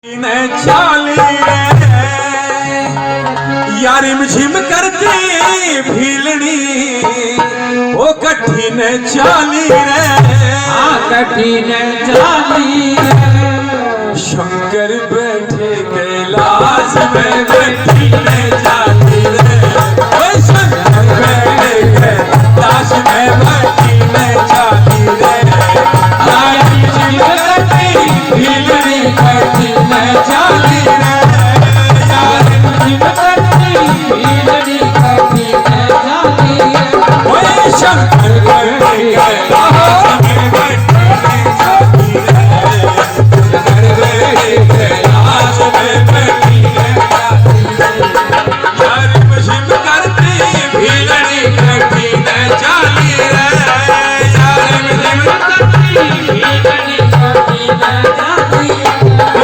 चाली यारिम झिम करती भीलनी वो कठिन चाली रे कठिन चाली शंकर बैठे कैलाश में कठिन चाली रे शंकर बैठे कैलाश में कठिन चाली रे यारिम झिम करती भीलनी कठिन चाली यारिम झिम करती भीलनी कठिन चाली शंकर बैठे कैलाश में कठिन चाली रे कैलाश में कठिन यारिम झिम करती भीलनी कठिन चाली रे यारिम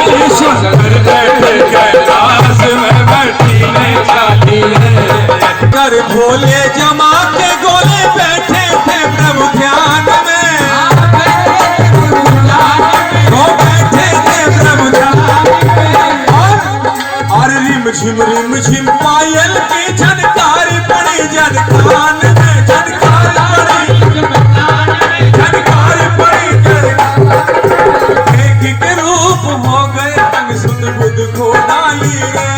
झिम शंकर बैठे कैलाश में कठिन चाली रे कर भोले जमा के गोले बैठे थे प्रभु ध्यान में वो बैठे थे प्रभु ध्यान में और रिम झिम पायल की झनकार पड़ी जनकान में झनकार पड़ी एक के रूप हो गए तंग सुन बुद्ध को डाली रे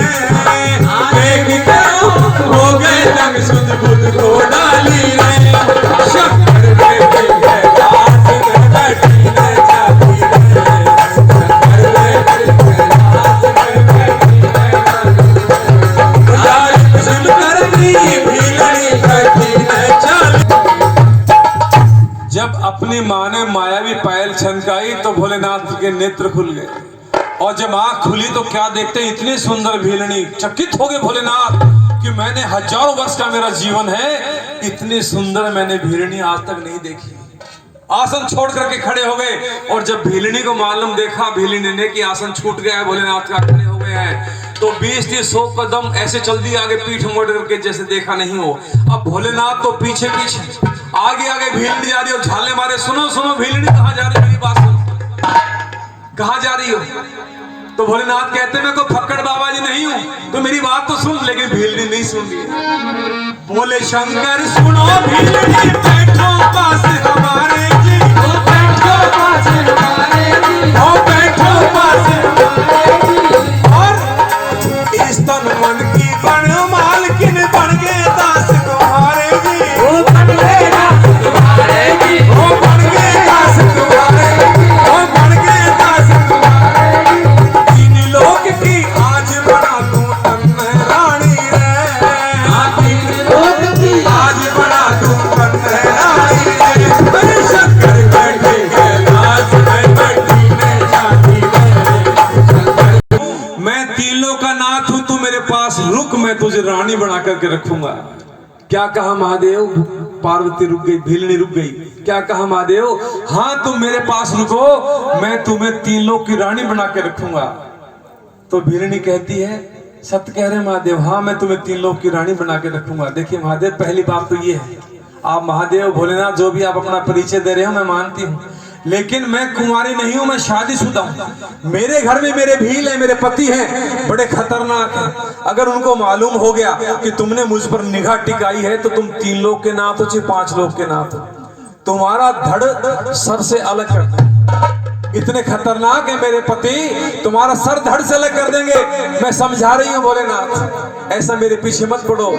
एक के रूप हो गए तंग सुन बुद्ध को डाली रे शंकर बैठे कैलाश में बैठी न जाती रे शंकर बैठे कैलाश में बैठी न जाती सुन करती भीलनी बैठी न जाती। जब अपनी माँ ने मायावी पायल छनकाई तो भोलेनाथ के नेत्र खुल गए और जब आंख खुली तो क्या देखते इतनी सुंदर भीलनी। चकित हो गए भोलेनाथ कि मैंने हजारों वर्ष का मेरा जीवन है, इतनी सुंदर मैंने भीलनी आज तक नहीं देखी। आसन छोड़ करके खड़े हो गए और जब भीलनी को मालूम देखा भीलनी ने कि आसन छूट गया है भोलेनाथ का, खड़े हो गए हैं, तो 20-100 कदम ऐसे चल दिए आगे पीठ मोड़ करके जैसे देखा नहीं हो। अब भोलेनाथ तो पीछे पीछे आगे आगे भीलनी जा रही हो, झाले मारे सुनो सुनो भीलनी कहाँ जा रही, मेरी बात सुनो, कहाँ जा रही हो? तो भोलेनाथ कहते मैं कोई फक्कड़ बाबा जी नहीं हूँ, तो मेरी बात तो सुन। लेकिन भीलनी नहीं सुन रही। बोले शंकर सुनो भीलनी बैठो पास हमारे जी, बैठो पास हमारे जी, ओ बैठो पास हमारे जी। और इस तन मन की बन मालकिन बन गए दास तुम्हारे जी, ओ बन गए दास तुम्हारे जी, ओ बन गए दास तुम्हारे, ओ बन गए दास तुम्हारे। तीन लोक की आज बना तू तन रानी रे, तीन लोक की आज बना तू तन रानी रे। शंकर बैठे कैलाश में बैठी न जाती रे। मैं तीनों का नाथ हूं, तू मेरे पास रुक, मैं तुझे रानी बना करके रखूंगा। क्या कहा महादेव? पार्वती रुक गई, भीलनी रुक गई। क्या कहा महादेव? हाँ तुम मेरे पास रुको, मैं तुम्हें तीन लोक की रानी बना के रखूंगा। तो भीलनी कहती है सत्य कह रहे महादेव, हाँ मैं तुम्हें तीन लोक की रानी बना के रखूंगा। देखिए महादेव पहली बात तो ये है, आप महादेव भोलेनाथ जो भी आप अपना परिचय दे रहे हो मैं मानती हूँ, लेकिन मैं कुंवारी नहीं हूं, मैं शादीशुदा हूं। मेरे घर में मेरे भील है, मेरे पति हैं, बड़े खतरनाक हैं। अगर उनको मालूम हो गया कि तुमने मुझ पर निगाह टिकाई है तो तुम 3 लोग के नाथ हो चाहे 5 लोग के नाथ हो, तुम्हारा धड़ सर से अलग कर देंगे। इतने खतरनाक है मेरे पति, तुम्हारा सर धड़ से अलग कर देंगे। मैं समझा रही हूँ भोलेनाथ, ऐसा मेरे पीछे मत पड़ो।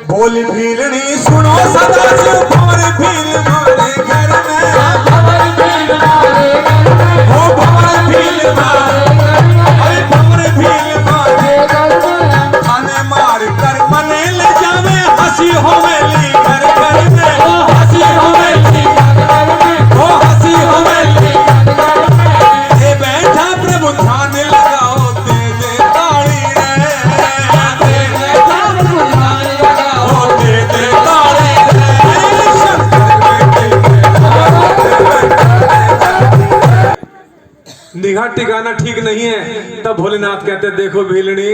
बोली भीलनी सुनो सदा शिव भंवर भील मारे घर में, भंवर भील मारे घर में, ओ भंवर भील मारे, अरे भंवर भील मारे घर में, खाने मार कर मने ले जावे, हंसी होवेली घर घर में, ओ हंसी होवेली घर में, ओ हंसी होवेली। घर में। ये बैठा प्रभु ध्यान लगाओ, दे दे ताड़ी रे, दे दे ताड़ी लगाओ, ओ दे दे ताड़ी रे। शंकर बैठे निगाह टिकाना ठीक नहीं है। तब भोलेनाथ कहते देखो भीलनी,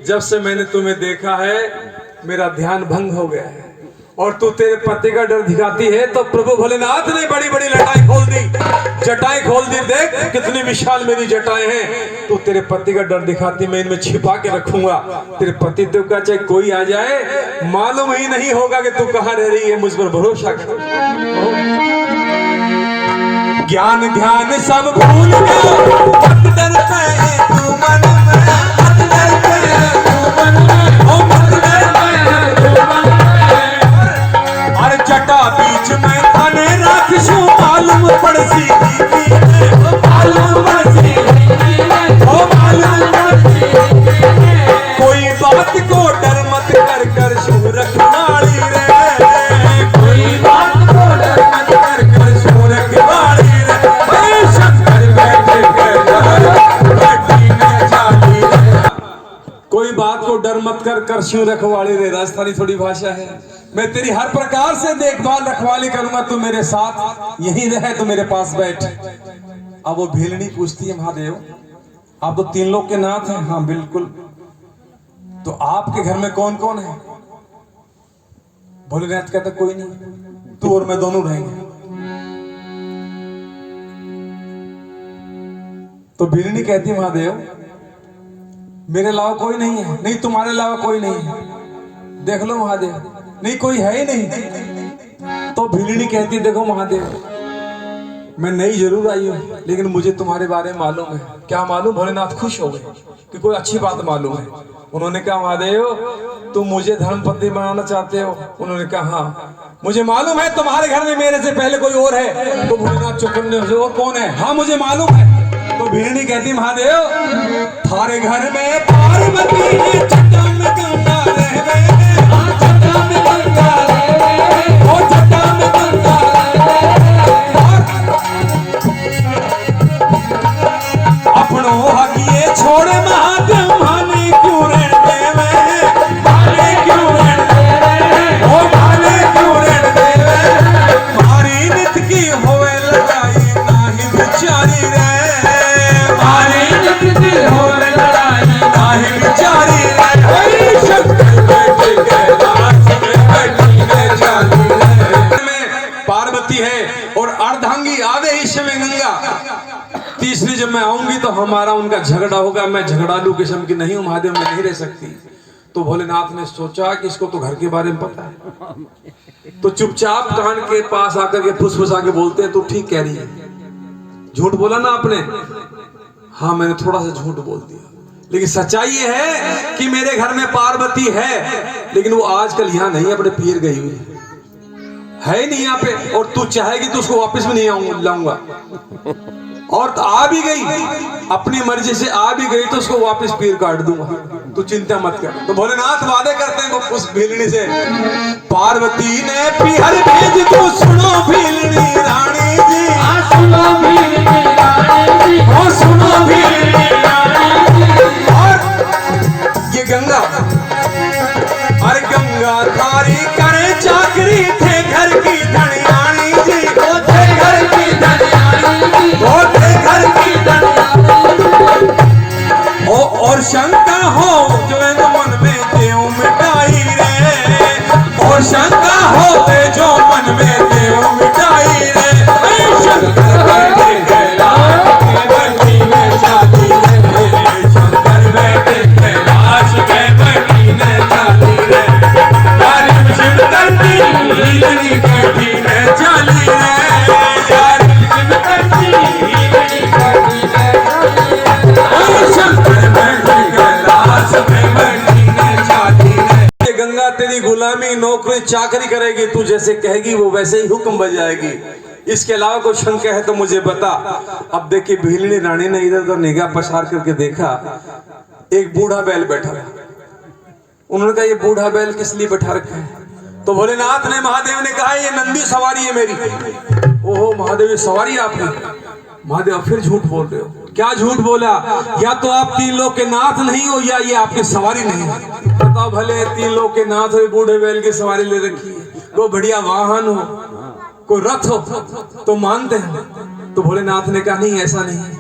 जब से मैंने तुम्हें देखा है मेरा ध्यान भंग हो गया है। और तू तेरे पति का डर दिखाती है, तो प्रभु भोलेनाथ ने बड़ी बड़ी लटाई खोल दी, जटाएं खोल दी। देख कितनी विशाल मेरी जटाएं हैं। तू तेरे पति का डर दिखाती, मैं इनमें छिपा के रखूंगा। तेरे पति तो का चाहे कोई आ जाए, मालूम ही नहीं होगा कि तू कहाँ रह रही है। मुझ पर भरोसा कर। ज्ञान ध्यान सब भूल गया, मत डर पे तू मन में, मत डर पे तू मन में, ओ मत डर पे तू मन में। अरे जटा बीच में थाने राखशू, मालूम पड़सी मालूम पड़सी ओ मालूम पड़सी। कोई बात को डर मत कर कर शू रखवाली रे, कोई बात को डर मत कर कर शू रखवाली रे। शंकर बैठे भट्टी में जाली रे। कोई बात को डर मत कर कर शू रखवाली रे, राजस्थानी थोड़ी भाषा है। मैं तेरी हर प्रकार से देखभाल रखवाली करूंगा, तू मेरे साथ यहीं रहे, तू मेरे पास बैठ। अब वो भीलनी पूछती है, महादेव आप तो 3 लोग के नाथ हैं। हाँ बिल्कुल, तो आपके घर में कौन कौन है? भोलेनाथ कहता कोई नहीं, तू और मैं दोनों रहेंगे। तो भीलनी कहती महादेव मेरे अलावा कोई नहीं है। नहीं तुम्हारे अलावा कोई नहीं है, देख लो महादेव। नहीं कोई है ही नहीं। तो भीलनी कहती देखो महादेव मैं नई जरूर आई हूं, लेकिन मुझे तुम्हारे बारे में मालूम है। क्या मालूम? भोलेनाथ खुश हो गए कि कोई अच्छी बात मालूम है। उन्होंने कहा महादेव तुम मुझे धर्मपत्नी बनाना चाहते हो? उन्होंने कहा हाँ मुझे मालूम है तुम्हारे घर में मेरे से पहले कोई और है। तो भोलेनाथ चौकन्ने से और कौन है? हाँ मुझे मालूम है। तो भीलनी कहती महादेव थारे घर में पार्वती है, जटा में गंगा रहवे, जटा में गंगा रहवे, ओ जटा में गंगा अपनो हकिए छोड़ महादेव माने क्यों रण देवे, माने क्यों रण देवे, ओ माने क्यों रण देवे। मारी नित की होवे लड़ाई नाही बिचारी रे, मारी नित की होवे लड़ाई नाही बिचारी रे। शंकर बैठे कैलाश में बैठी है जाली रे। में पार्वती है और अर्धांगी आधे हिस्से में गंगा। तीसरी जब मैं आऊंगी तो हमारा उनका झगड़ा होगा। मैं झगड़ालू किस्म की नहीं हूं महादेव, मैं नहीं रह सकती। तो भोलेनाथ ने सोचा कि इसको तो घर के बारे में पता है, तो चुपचाप कान के पास आकर के फुसफुसा के बोलते हैं तू ठीक कह रही है। झूठ बोला ना आपने? हाँ मैंने थोड़ा सा झूठ बोल दिया, लेकिन सच्चाई ये है कि मेरे घर में पार्वती है, लेकिन वो आजकल यहाँ नहीं, अपने पीर गई हुई है नहीं यहाँ पे। और तू चाहेगी तो उसको वापस भी नहीं लाऊंगा। और तो आ भी गई, अपनी मर्जी से आ भी गई तो उसको वापस पीर काट दूंगा, तू चिंता मत कर। तो भोलेनाथ वादे करते हैं वो उस भीलनी से, पार्वती ने पीहर भेज तू सुनो भीलनी रानी जी, सुनो भीलनी रानी जी, ओ सुनो भीलनी रानी जी। और ये गंगा, अरे गंगा थारी करे चाकरी, थे घर की धनियानी जी, ओ थे घर की धनियानी जी, ओ थे घर की धनियानी। और शंका हो जो मन में देव मिटाई रे, और शंका हो जो मन में देव मिटाई रे। शंकर बैठे कैलाश में बैठी में जाती रे, शंकर बैठे कैलाश में बैठी में जाती रे। यारी शिव करती लीलनी बैठी में जाली रे, यारी शिव करती लीलनी बैठी में जाली रे। शंकर बैठे कैलाश में बैठी में जाती रे। गंगा तेरी गुलामी नौकरी चाकरी करेगी, तू जैसे कहेगी वो वैसे ही हुक्म बजाएगी। इसके अलावा कोई शंका है तो मुझे बता। अब देखिए भीलनी रानी ने इधर उधर निगाह पसार करके देखा, एक बूढ़ा बैल बैठा है। उन्होंने कहा ये बूढ़ा बैल किस लिए बैठा रखा है? तो भोलेनाथ ने महादेव ने कहा ये नंदी सवारी है मेरी। ओहो महादेव ये सवारी आपने? महादेव फिर झूठ बोल रहे हो। क्या झूठ बोला? या तो आप 3 लोग के नाथ नहीं हो, या ये आपकी सवारी नहीं है। बताओ भले 3 लोग के नाथ हो, बूढ़े बैल की सवारी ले रखी है, कोई बढ़िया वाहन हो, कोई रथ हो तो मानते हैं। तो भोलेनाथ ने कहा नहीं ऐसा नहीं है,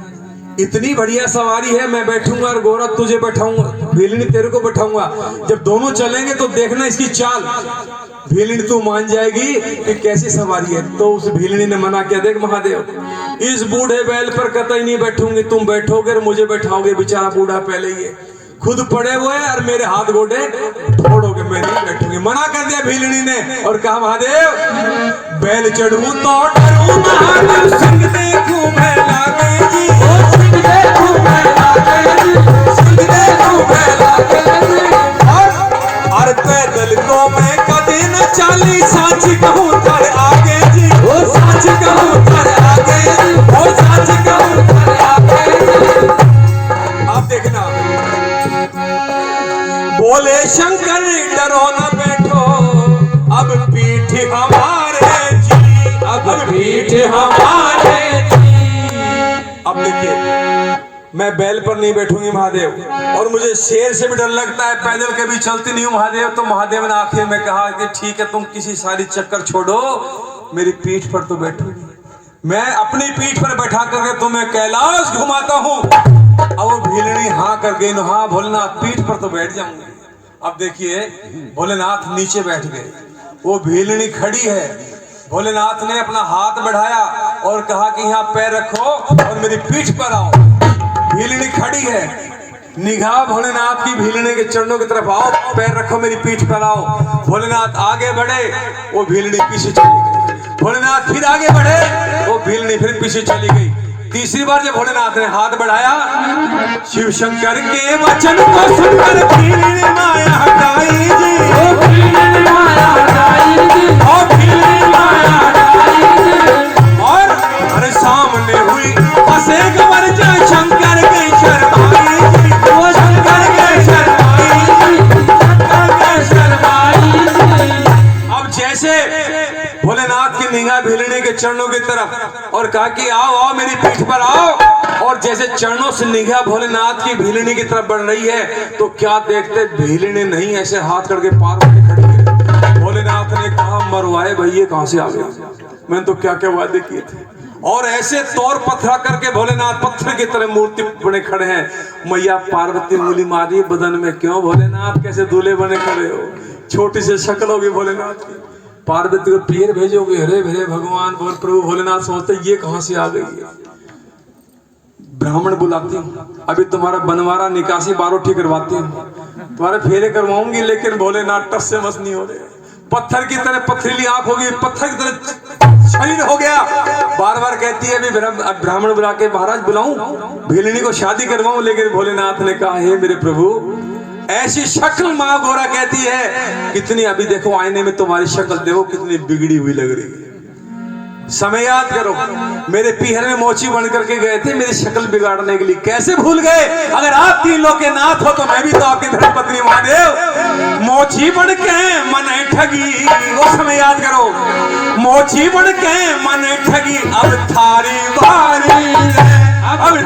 इतनी बढ़िया सवारी है, मैं बैठूंगा और गोरख तुझे बैठाऊंगा, भीलनी तेरे को बैठाऊंगा। जब दोनों चलेंगे तो देखना इसकी चाल, भीलनी तू मान जाएगी कि कैसी सवारी है। तो उस भीलनी ने मना किया, देख महादेव इस बूढ़े बैल पर कतई नहीं बैठूंगी, तुम बैठोगे और मुझे बैठाओगे, बेचारा बूढ़ा पहले ही है, खुद पड़े हुए हैं और मेरे हाथ गोडे फोड़ोगे, मैं नहीं बैठूंगी। मना कर दिया भीलनी ने और कहा महादेव बैल चढ़ू तो डरूं महादेव, सिंह देखूं मैं लागे जी, सिंह देखूं मैं लागे जी, सिंह देखूं मैं लागे जी। और पैदल को मैं कभी न चाली, साच कहूं तर आगे जी, ओ साच कहूं तर आगे जी, ओ साच कहूं तर आगे जी। आप देखना बोले शंकर डरो न बैठो, अब पीठ हमारे जी, अब पीठ हमारे जी। अब देखिए मैं बैल पर नहीं बैठूंगी महादेव, और मुझे शेर से भी डर लगता है, पैदल कभी चलती नहीं हूँ महादेव। तो महादेव ने आखिर में कहा कि ठीक है तुम किसी सारी चक्कर छोड़ो, मेरी पीठ पर तो बैठोगी, मैं अपनी पीठ पर बैठा करके तुम्हें कैलाश घुमाता हूँ। अब वो भीलनी हाँ कर गई, हाँ भोलेनाथ पीठ पर तो बैठ जाऊंगी। अब देखिए भोलेनाथ नीचे बैठ गए, वो भीलनी खड़ी है, भोलेनाथ ने अपना हाथ बढ़ाया और कहा कि यहाँ पैर रखो और मेरी पीठ पर आओ। भीलनी खड़ी है, निगाह भोलेनाथ की भीलनी के चरणों की तरफ, आओ पैर रखो मेरी पीठ पर आओ। भोलेनाथ आगे बढ़े, वो भीलनी पीछे चली गई। भोलेनाथ फिर आगे बढ़े, वो भीलनी फिर पीछे चली गई। तीसरी बार जब भोलेनाथ ने हाथ बढ़ाया, शिव शंकर के वचन को सुनकर भीलनी माया हटाई जी, ओ भीलनी माया हटाई जी, ओ भीलनी माया हटाई जी। और हर सामने हुई हंसे कमर जय शंकर के शर्माई जी, ओ शंकर के शर्माई जी, शंकर के शर्माई जी। अब जैसे भोलेनाथ की निगाह भीलनी के चरणों की तरफ और कहा कि आओ आओ मेरी पीठ पर आओ, और जैसे चरणों से निगाह भोलेनाथ की भीलनी की तरफ बढ़ रही है तो क्या देखते भीलनी नहीं ऐसे हाथ करके पार्वती खड़ी है। भोलेनाथ ने कहा मरवाए भैया कहां से आ गया, मैंने तो क्या क्या वादे किए थे। और ऐसे तौर पथरा करके भोलेनाथ पत्थर की तरह मूर्ति बने खड़े हैं। मैया पार्वती मूली मारी बदन में, क्यों भोलेनाथ कैसे दूल्हे बने खड़े हो, छोटी सी शक्ल होगी भोलेनाथ की, पार्वती को पीर भेजोगे, हरे भरे भगवान बोल प्रभु। भोलेनाथ सोचते ये कहां से आ गई है। ब्राह्मण बुलाती हूँ, अभी तुम्हारा बनवारा निकासी बारोठी करवाती हूँ, तुम्हारे फेरे करवाऊंगी, लेकिन भोलेनाथ टस से मस नहीं हो रहे। पत्थर की तरह पथरीली आंख होगी, पत्थर की तरह शरीर हो गया। बार बार कहती है अभी ब्राह्मण बुला के महाराज बुलाऊं, भीलनी को शादी करवाऊं, लेकिन भोलेनाथ ने कहा हे मेरे प्रभु ऐसी शक्ल माँ गोरा कहती है कितनी, अभी देखो आईने में तुम्हारी शक्ल देखो कितनी बिगड़ी हुई लग रही है। समय याद करो, मेरे पीहर में मोची बन करके गए थे मेरी शक्ल बिगाड़ने के लिए, कैसे भूल गए। अगर आप तीन लोग के नाथ हो तो मैं भी तो आपकी धर्मपत्नी महादेव। मोची बन के मन ठगी, वो समय याद करो, मोची बन के मन ठगी, अब थारी बारी, अब